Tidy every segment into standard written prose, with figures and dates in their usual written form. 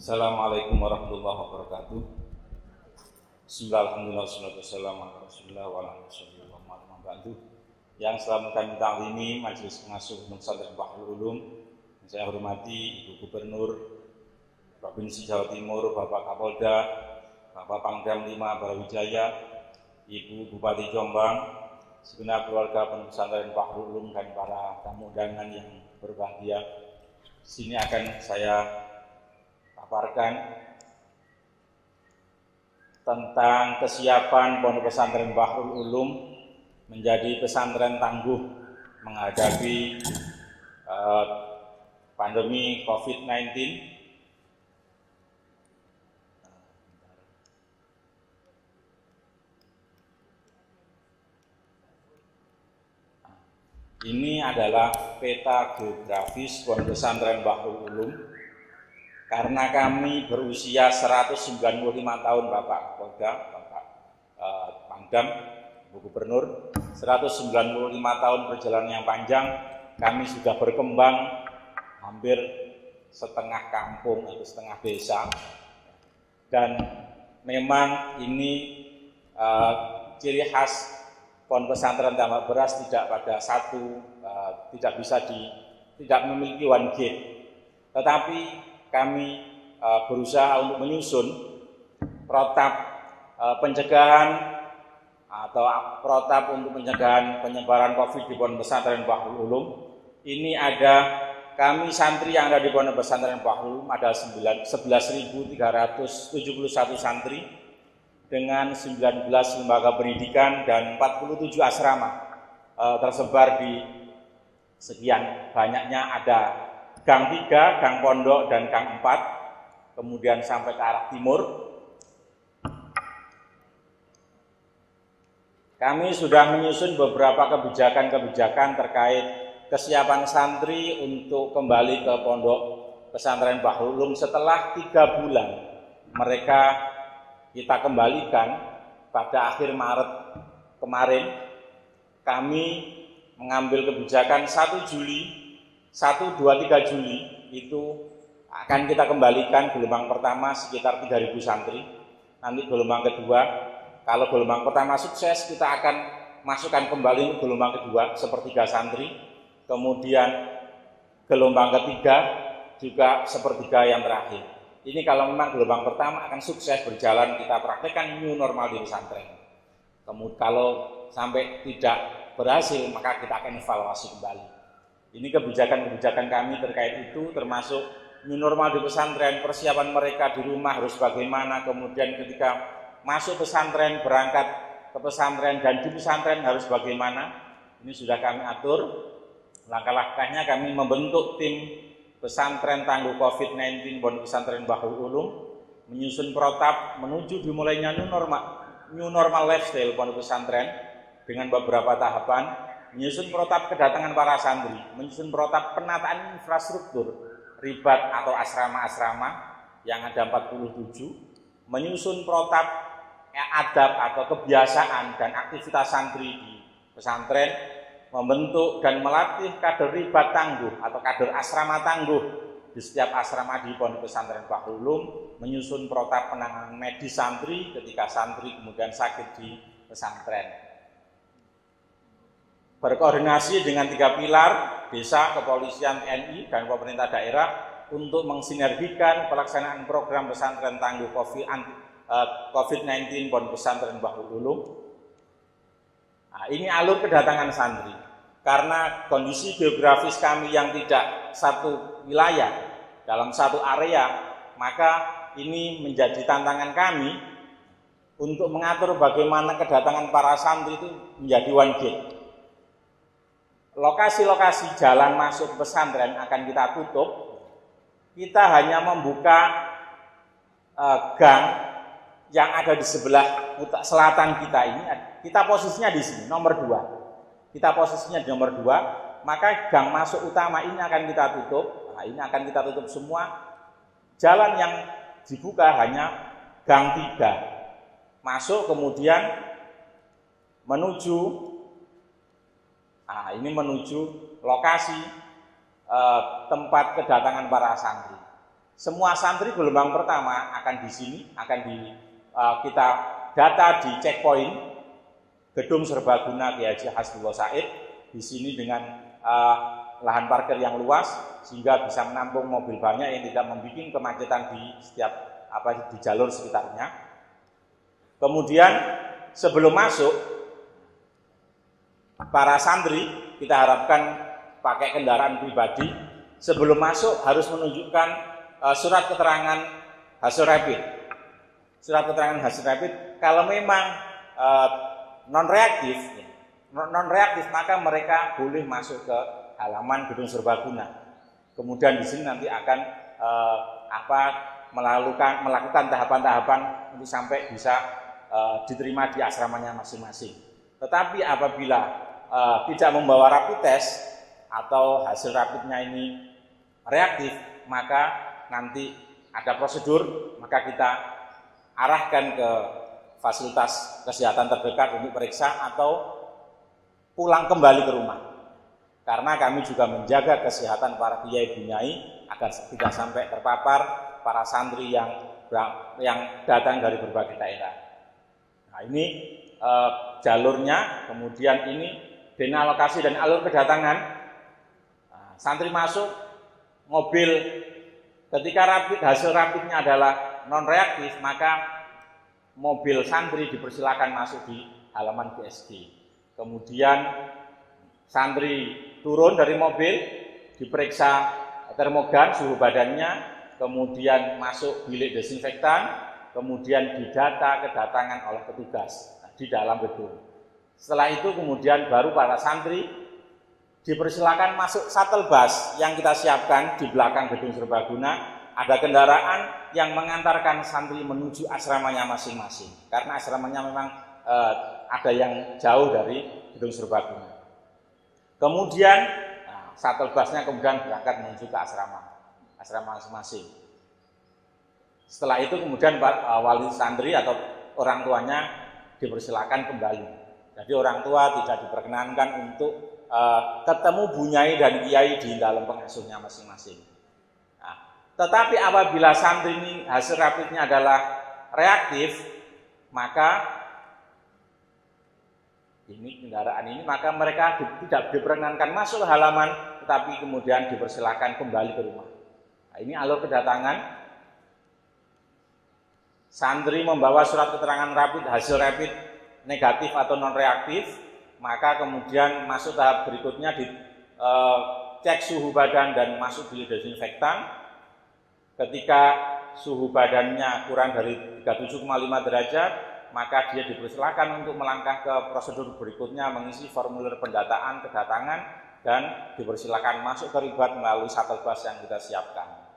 Assalamualaikum warahmatullahi wabarakatuh. Bismillahirrahmanirrahim. Yang selamat kami taklimi Majelis Pengasuh Pesantren Bahrul Ulum. Saya hormati Ibu Gubernur Provinsi Jawa Timur, Bapak Kapolda, Bapak Pangdam 5 Brawijaya, Ibu Bupati Jombang, segenap keluarga Pondok Pesantren Bahrul Ulum dan para tamu undangan yang berbahagia. Sini akan saya paparkan tentang kesiapan Pondok Pesantren Bahrul Ulum menjadi pesantren tangguh menghadapi pandemi COVID-19. Ini adalah peta geografis Pondok Pesantren Bahrul Ulum. Karena kami berusia 195 tahun, Bapak Kapolda, Bapak Pangdam, Ibu Gubernur, 195 tahun perjalanan yang panjang, kami sudah berkembang hampir setengah kampung atau setengah desa. Dan memang ini ciri khas Pondok Pesantren Tambak Beras tidak pada satu, tidak memiliki one gate, tetapi kami berusaha untuk menyusun protap pencegahan atau protap untuk pencegahan penyebaran COVID di Pondok Pesantren Bahrul Ulum. Ini ada kami santri yang ada di Pondok Pesantren Bahrul Ulum ada 11.371 santri dengan 19 lembaga pendidikan dan 47 asrama tersebar di sekian banyaknya ada Gang 3, Gang Pondok, dan Gang 4, kemudian sampai ke arah timur. Kami sudah menyusun beberapa kebijakan-kebijakan terkait kesiapan santri untuk kembali ke Pondok Pesantren Bahrul Ulum setelah 3 bulan. Mereka kita kembalikan pada akhir Maret kemarin. Kami mengambil kebijakan 1 Juli 1, 2, 3 Juli itu akan kita kembalikan gelombang pertama sekitar 3.000 santri. Nanti gelombang kedua, kalau gelombang pertama sukses, kita akan masukkan kembali gelombang kedua sepertiga santri. Kemudian gelombang ketiga juga sepertiga yang terakhir. Ini kalau memang gelombang pertama akan sukses berjalan, kita praktekkan new normal di pesantren. Kemudian kalau sampai tidak berhasil, maka kita akan evaluasi kembali. Ini kebijakan-kebijakan kami terkait itu, termasuk new normal di pesantren, persiapan mereka di rumah harus bagaimana, kemudian ketika masuk pesantren, berangkat ke pesantren, dan di pesantren harus bagaimana. Ini sudah kami atur. Langkah-langkahnya kami membentuk tim pesantren tangguh COVID-19 Pondok Pesantren Bahrul Ulum, menyusun protap menuju dimulainya new normal lifestyle Pondok Pesantren dengan beberapa tahapan. Menyusun protap kedatangan para santri, menyusun protap penataan infrastruktur ribat atau asrama-asrama yang ada 47, menyusun protap adab atau kebiasaan dan aktivitas santri di pesantren, membentuk dan melatih kader ribat tangguh atau kader asrama tangguh di setiap asrama di Pondok Pesantren Bahrul Ulum, menyusun protap penanganan medis santri ketika santri kemudian sakit di pesantren. Berkoordinasi dengan 3 pilar, desa, kepolisian, TNI, dan pemerintah daerah untuk mensinergikan pelaksanaan program pesantren tangguh COVID-19 Pondok Pesantren Bahrul Ulum. Nah, ini alur kedatangan santri. Karena kondisi geografis kami yang tidak satu wilayah, dalam satu area, maka ini menjadi tantangan kami untuk mengatur bagaimana kedatangan para santri itu menjadi one gate. Lokasi-lokasi jalan masuk pesantren akan kita tutup. Kita hanya membuka gang yang ada di sebelah selatan kita ini. Kita posisinya di sini, nomor 2. Kita posisinya di nomor 2, maka gang masuk utama ini akan kita tutup. Nah, ini akan kita tutup semua. Jalan yang dibuka hanya gang 3. Masuk kemudian menuju ini menuju lokasi tempat kedatangan para santri. Semua santri gelombang pertama akan di sini, kita data di checkpoint Gedung Serbaguna Kiai Haji Hasbullah Said di sini dengan lahan parkir yang luas sehingga bisa menampung mobil banyak yang tidak membuat kemacetan di setiap di jalur sekitarnya. Kemudian sebelum masuk, para santri kita harapkan pakai kendaraan pribadi. Sebelum masuk harus menunjukkan surat keterangan hasil rapid. Surat keterangan hasil rapid. Kalau memang non reaktif maka mereka boleh masuk ke halaman Gedung Serbaguna. Kemudian di sini nanti akan melakukan tahapan-tahapan untuk sampai bisa diterima di asramanya masing-masing. Tetapi apabila tidak membawa rapid test atau hasil rapidnya ini reaktif, maka nanti ada prosedur, maka kita arahkan ke fasilitas kesehatan terdekat untuk periksa atau pulang kembali ke rumah. Karena kami juga menjaga kesehatan para kiai bunyai agar tidak sampai terpapar para santri yang datang dari berbagai daerah. Nah, ini jalurnya, kemudian ini dena alokasi dan alur kedatangan. Nah, santri masuk mobil ketika hasil rapidnya adalah non reaktif, maka mobil santri dipersilakan masuk di halaman BSD. Kemudian santri turun dari mobil, diperiksa termogan suhu badannya, kemudian masuk bilik desinfektan, kemudian didata kedatangan oleh petugas di dalam gedung. Setelah itu kemudian baru para santri dipersilakan masuk shuttle bus yang kita siapkan di belakang Gedung Serbaguna. Ada kendaraan yang mengantarkan santri menuju asramanya masing-masing. Karena asramanya memang ada yang jauh dari Gedung Serbaguna. Kemudian shuttle busnya kemudian berangkat menuju ke asrama masing-masing. Setelah itu kemudian wali santri atau orang tuanya dipersilakan kembali. Jadi orang tua tidak diperkenankan untuk ketemu bunyai dan kiai di dalam pengasuhnya masing-masing. Nah, tetapi apabila santri ini hasil rapidnya adalah reaktif, maka maka mereka tidak diperkenankan masuk ke halaman, tetapi kemudian dipersilakan kembali ke rumah. Nah, ini alur kedatangan. Santri membawa surat keterangan hasil rapid negatif atau non reaktif, maka kemudian masuk tahap berikutnya cek suhu badan dan masuk bilik desinfektan. Ketika suhu badannya kurang dari 37,5 derajat, maka dia dipersilakan untuk melangkah ke prosedur berikutnya, mengisi formulir pendataan kedatangan dan dipersilakan masuk terlibat melalui shuttle bus yang kita siapkan.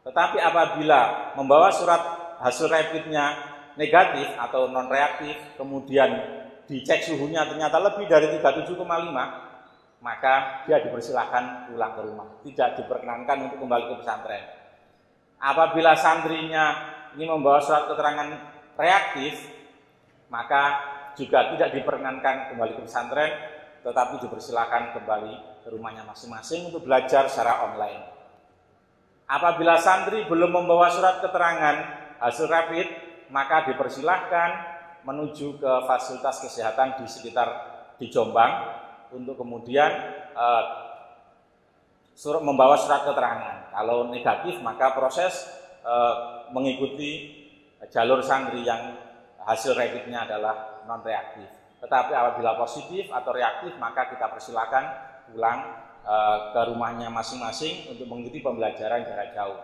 Tetapi apabila membawa surat hasil rapidnya negatif atau non reaktif, kemudian dicek suhunya ternyata lebih dari 37,5, maka dia dipersilakan pulang ke rumah, tidak diperkenankan untuk kembali ke pesantren. Apabila santrinya ini membawa surat keterangan reaktif, maka juga tidak diperkenankan kembali ke pesantren, tetapi dipersilakan kembali ke rumahnya masing-masing untuk belajar secara online. Apabila santri belum membawa surat keterangan hasil rapid, maka dipersilahkan menuju ke fasilitas kesehatan di Jombang untuk kemudian membawa surat keterangan. Kalau negatif, maka proses mengikuti jalur santri yang hasil rapidnya adalah non reaktif. Tetapi apabila positif atau reaktif, maka kita persilakan pulang ke rumahnya masing-masing untuk mengikuti pembelajaran jarak jauh.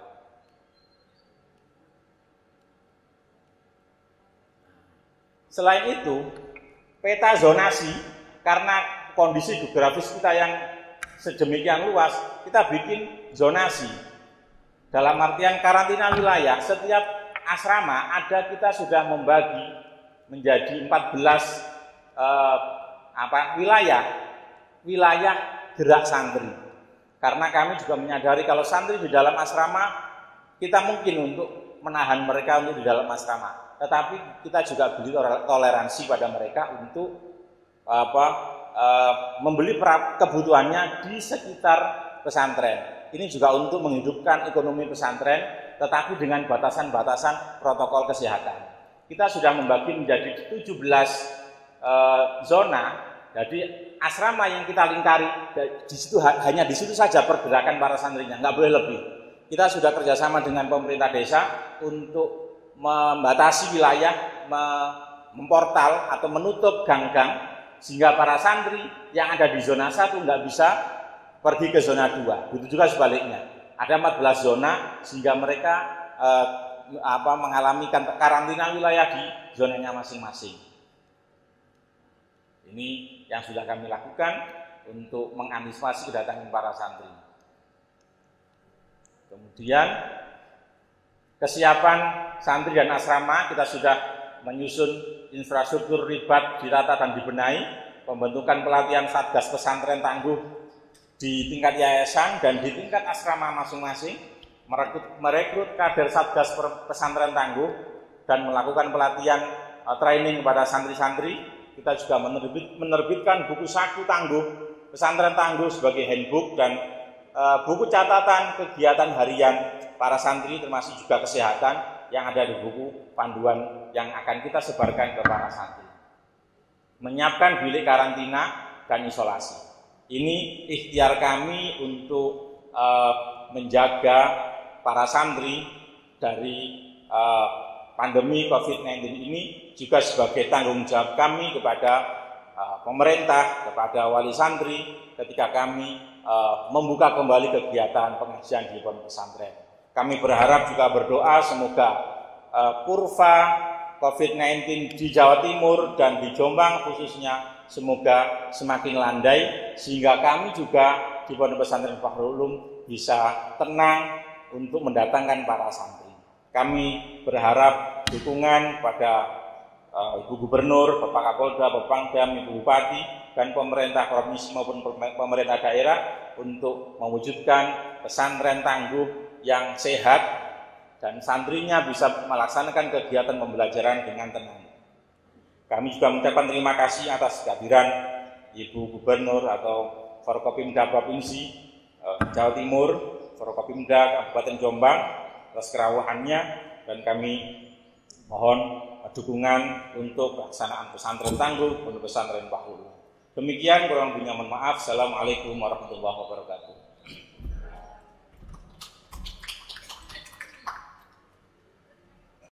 Selain itu, peta zonasi, karena kondisi geografis kita yang sedemikian luas, kita bikin zonasi. Dalam artian karantina wilayah, setiap asrama kita sudah membagi menjadi 14 wilayah gerak santri. Karena kami juga menyadari kalau santri di dalam asrama, kita mungkin untuk menahan mereka untuk di dalam asrama. Tetapi kita juga beri toleransi pada mereka untuk membeli kebutuhannya di sekitar pesantren. Ini juga untuk menghidupkan ekonomi pesantren tetapi dengan batasan-batasan protokol kesehatan. Kita sudah membagi menjadi 17 zona. Jadi asrama yang kita lingkari di situ hanya di situ saja pergerakan para santrinya, nggak boleh lebih. Kita sudah kerjasama dengan pemerintah desa untuk membatasi wilayah, memportal atau menutup gang-gang sehingga para santri yang ada di zona 1 nggak bisa pergi ke zona 2. Begitu juga sebaliknya. Ada 14 zona sehingga mereka mengalami karantina wilayah di zonanya masing-masing. Ini yang sudah kami lakukan untuk mengantisipasi kedatangan para santri. Kemudian kesiapan santri dan asrama, kita sudah menyusun infrastruktur ribat ditata dan dibenahi, pembentukan pelatihan Satgas Pesantren Tangguh di tingkat yayasan dan di tingkat asrama masing-masing, merekrut kader Satgas Pesantren Tangguh dan melakukan pelatihan training kepada santri-santri. Kita juga menerbitkan buku saku Tangguh, Pesantren Tangguh sebagai handbook dan buku catatan kegiatan harian para santri termasuk juga kesehatan yang ada di buku panduan yang akan kita sebarkan ke para santri. Menyiapkan bilik karantina dan isolasi. Ini ikhtiar kami untuk menjaga para santri dari pandemi COVID-19 ini, juga sebagai tanggung jawab kami kepada pemerintah, kepada wali santri ketika kami membuka kembali kegiatan pengajian di pondok pesantren. Kami berharap juga berdoa semoga kurva COVID-19 di Jawa Timur dan di Jombang khususnya semoga semakin landai sehingga kami juga di Pondok Pesantren Bahrul Ulum bisa tenang untuk mendatangkan para santri. Kami berharap dukungan pada Ibu Gubernur, Bapak Kapolda, Bapak Pangdam, Ibu Bupati, dan pemerintah provinsi maupun pemerintah daerah untuk mewujudkan pesantren tangguh yang sehat dan santrinya bisa melaksanakan kegiatan pembelajaran dengan tenang. Kami juga mengucapkan terima kasih atas kehadiran Ibu Gubernur atau Forkopimda Provinsi Jawa Timur, Forkopimda Kabupaten Jombang atas kerawahannya, dan kami mohon dukungan untuk pelaksanaan pesantren tangguh Pondok Pesantren Bahrul Ulum. Demikian, kurang lebihnya mohon maaf. Assalamualaikum warahmatullahi wabarakatuh.